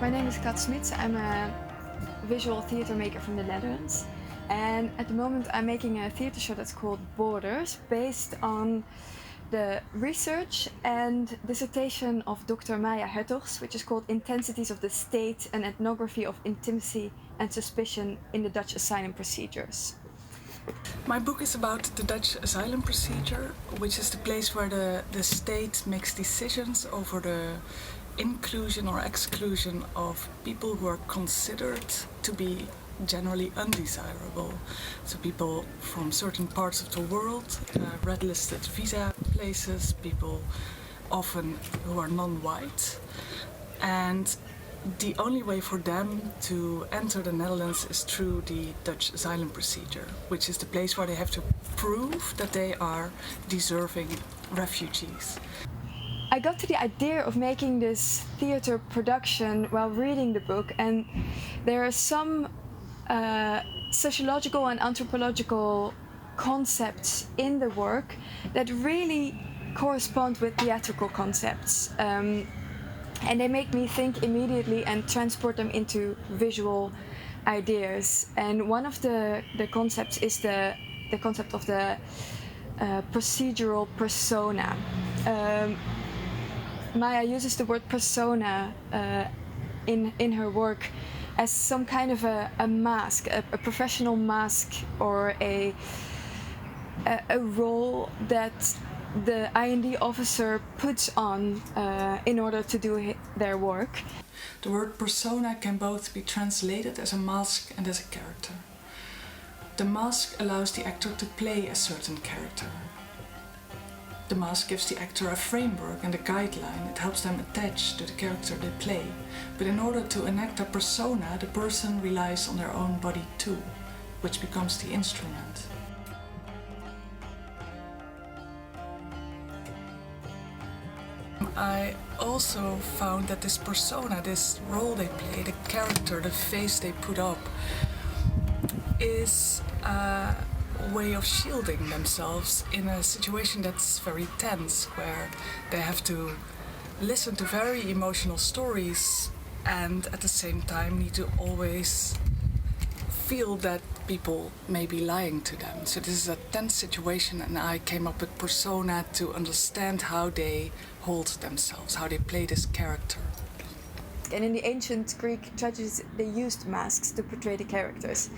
My name is Kat Smits. I'm a visual theatre maker from the Netherlands. And at the moment I'm making a theatre show that's called Borders, based on the research and dissertation of Dr. Maya Hertogs, which is called Intensities of the State, an Ethnography of Intimacy and Suspicion in the Dutch Asylum Procedures. My book is about the Dutch asylum procedure, which is the place where the state makes decisions over the inclusion or exclusion of people who are considered to be generally undesirable. So people from certain parts of the world, red-listed visa places, people often who are non-white. And the only way for them to enter the Netherlands is through the Dutch asylum procedure, which is the place where they have to prove that they are deserving refugees. I got to the idea of making this theatre production while reading the book, and there are some sociological and anthropological concepts in the work that really correspond with theatrical concepts. And they make me think immediately and transport them into visual ideas. And one of the concepts is the concept of the procedural persona. Maya uses the word persona in her work as some kind of a mask, a professional mask, or a role that the IND officer puts on in order to do their work. The word persona can both be translated as a mask and as a character. The mask allows the actor to play a certain character. The mask gives the actor a framework and a guideline. It helps them attach to the character they play. But in order to enact a persona, the person relies on their own body too, which becomes the instrument. I also found that this persona, this role they play, the character, the face they put up, is a way of shielding themselves in a situation that's very tense, where they have to listen to very emotional stories and at the same time need to always feel that people may be lying to them. So this is a tense situation, and I came up with persona to understand how they hold themselves, how they play this character. And in the ancient Greek tragedies, they used masks to portray the characters.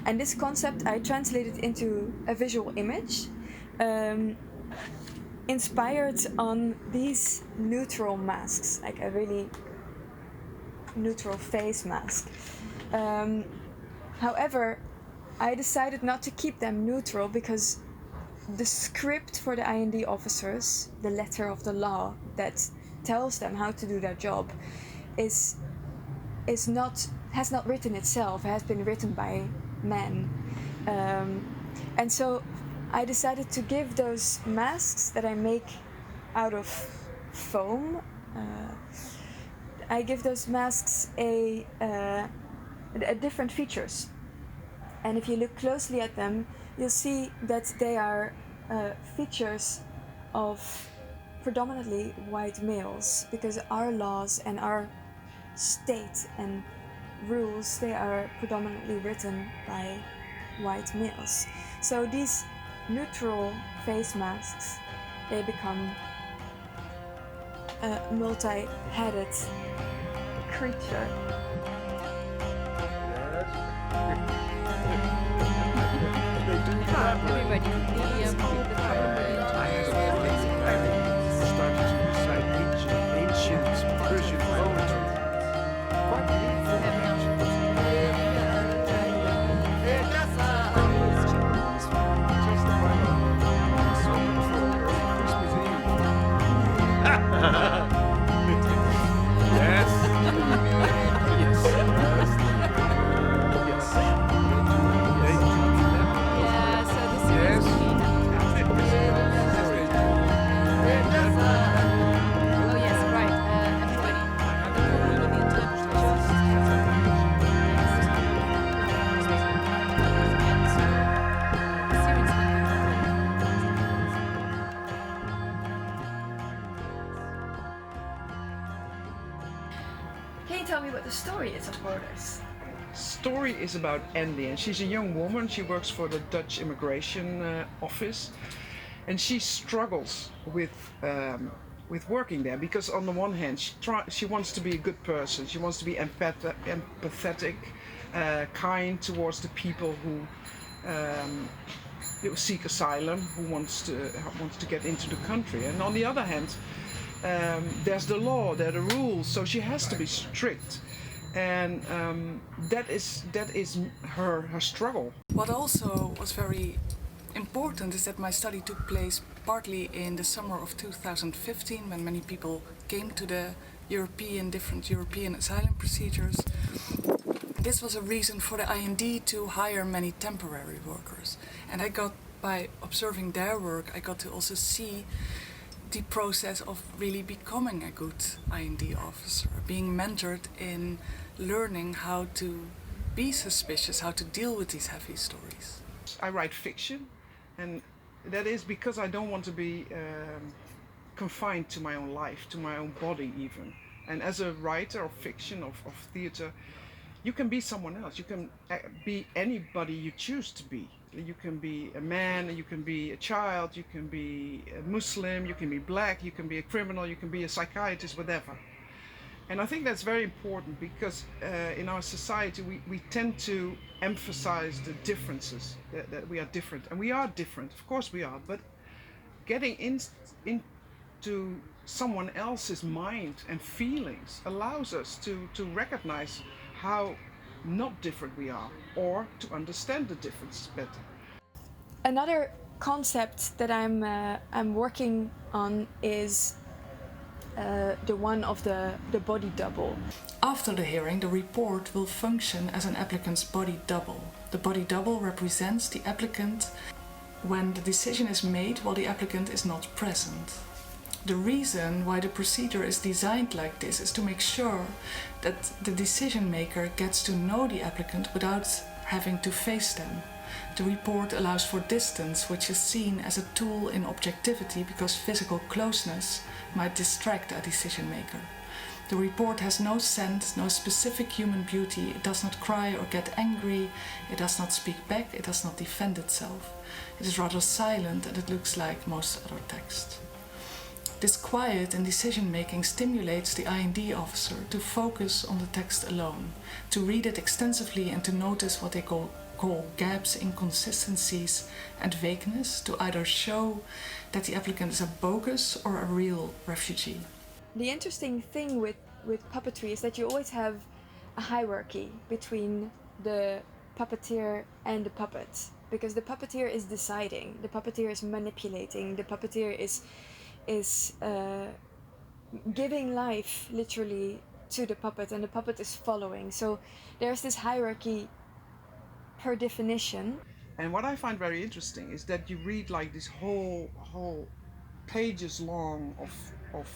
And this concept I translated into a visual image, inspired on these neutral masks, like a really neutral face mask. However, I decided not to keep them neutral because the script for the IND officers, the letter of the law that tells them how to do their job, has not written itself. It has been written by men, and so I decided to give those masks that I make out of foam. I give those masks a different features, and if you look closely at them, you'll see that they are features of predominantly white males, because our laws and our state and rules, they are predominantly written by white males. So these neutral face masks, they become a multi-headed creature. Everybody, the started to recite ancient Persian poetry. Quite beautiful, Yes. Can you tell me what the story is of Borders? Story is about Andy, and she's a young woman. She works for the Dutch immigration office, and she struggles with working there because on the one hand she wants to be a good person. She wants to be empathetic, kind towards the people who seek asylum, who wants to get into the country. And on the other hand, there's the law, there are the rules, so she has to be strict. And that is her struggle. What also was very important is that my study took place partly in the summer of 2015, when many people came to the different European asylum procedures. This was a reason for the IND to hire many temporary workers. And by observing their work, I got to also see the process of really becoming a good IND officer, being mentored in learning how to be suspicious, how to deal with these heavy stories. I write fiction, and that is because I don't want to be confined to my own life, to my own body even. And as a writer of fiction, of theatre, you can be someone else. You can be anybody you choose to be. You can be a man, you can be a child, you can be a Muslim, you can be black, you can be a criminal, you can be a psychiatrist, whatever. And I think that's very important because in our society we tend to emphasize the differences, that we are different. And we are different, of course we are, but getting into someone else's mind and feelings allows us to recognize how not different we are, or to understand the differences better. Another concept that I'm working on is the one of the body double. After the hearing, the report will function as an applicant's body double. The body double represents the applicant when the decision is made while the applicant is not present. The reason why the procedure is designed like this is to make sure that the decision maker gets to know the applicant without having to face them. The report allows for distance, which is seen as a tool in objectivity because physical closeness might distract a decision maker. The report has no scent, no specific human beauty. It does not cry or get angry. It does not speak back. It does not defend itself. It is rather silent, and it looks like most other text. This quiet and decision-making stimulates the IND officer to focus on the text alone, to read it extensively and to notice what they call gaps, inconsistencies and vagueness, to either show that the applicant is a bogus or a real refugee. The interesting thing with puppetry is that you always have a hierarchy between the puppeteer and the puppet, because the puppeteer is deciding, the puppeteer is manipulating, the puppeteer is giving life literally to the puppet, and the puppet is following. So there's this hierarchy per definition. And what I find very interesting is that you read like this whole pages long of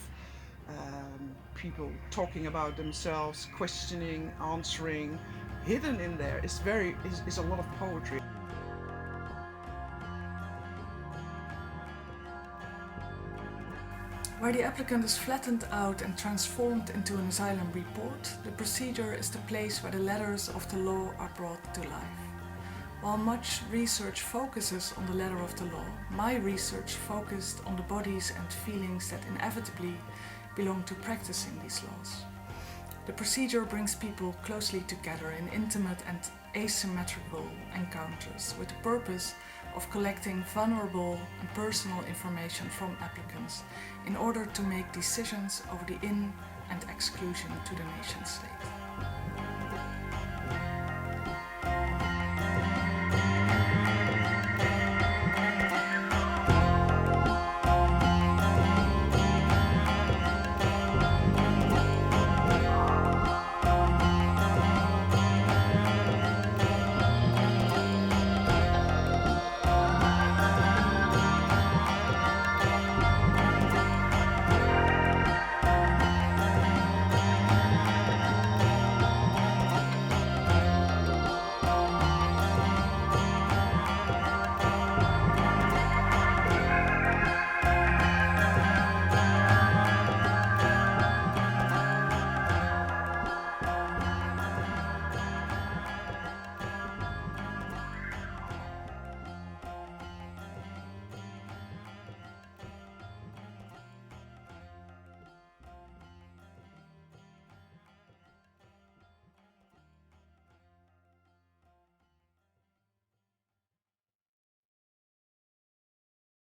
people talking about themselves, questioning, answering. Hidden in there is a lot of poetry. Where the applicant is flattened out and transformed into an asylum report, the procedure is the place where the letters of the law are brought to life. While much research focuses on the letter of the law, my research focused on the bodies and feelings that inevitably belong to practicing these laws. The procedure brings people closely together in intimate and asymmetrical encounters with the purpose of collecting vulnerable and personal information from applicants in order to make decisions over the in- and exclusion to the nation state.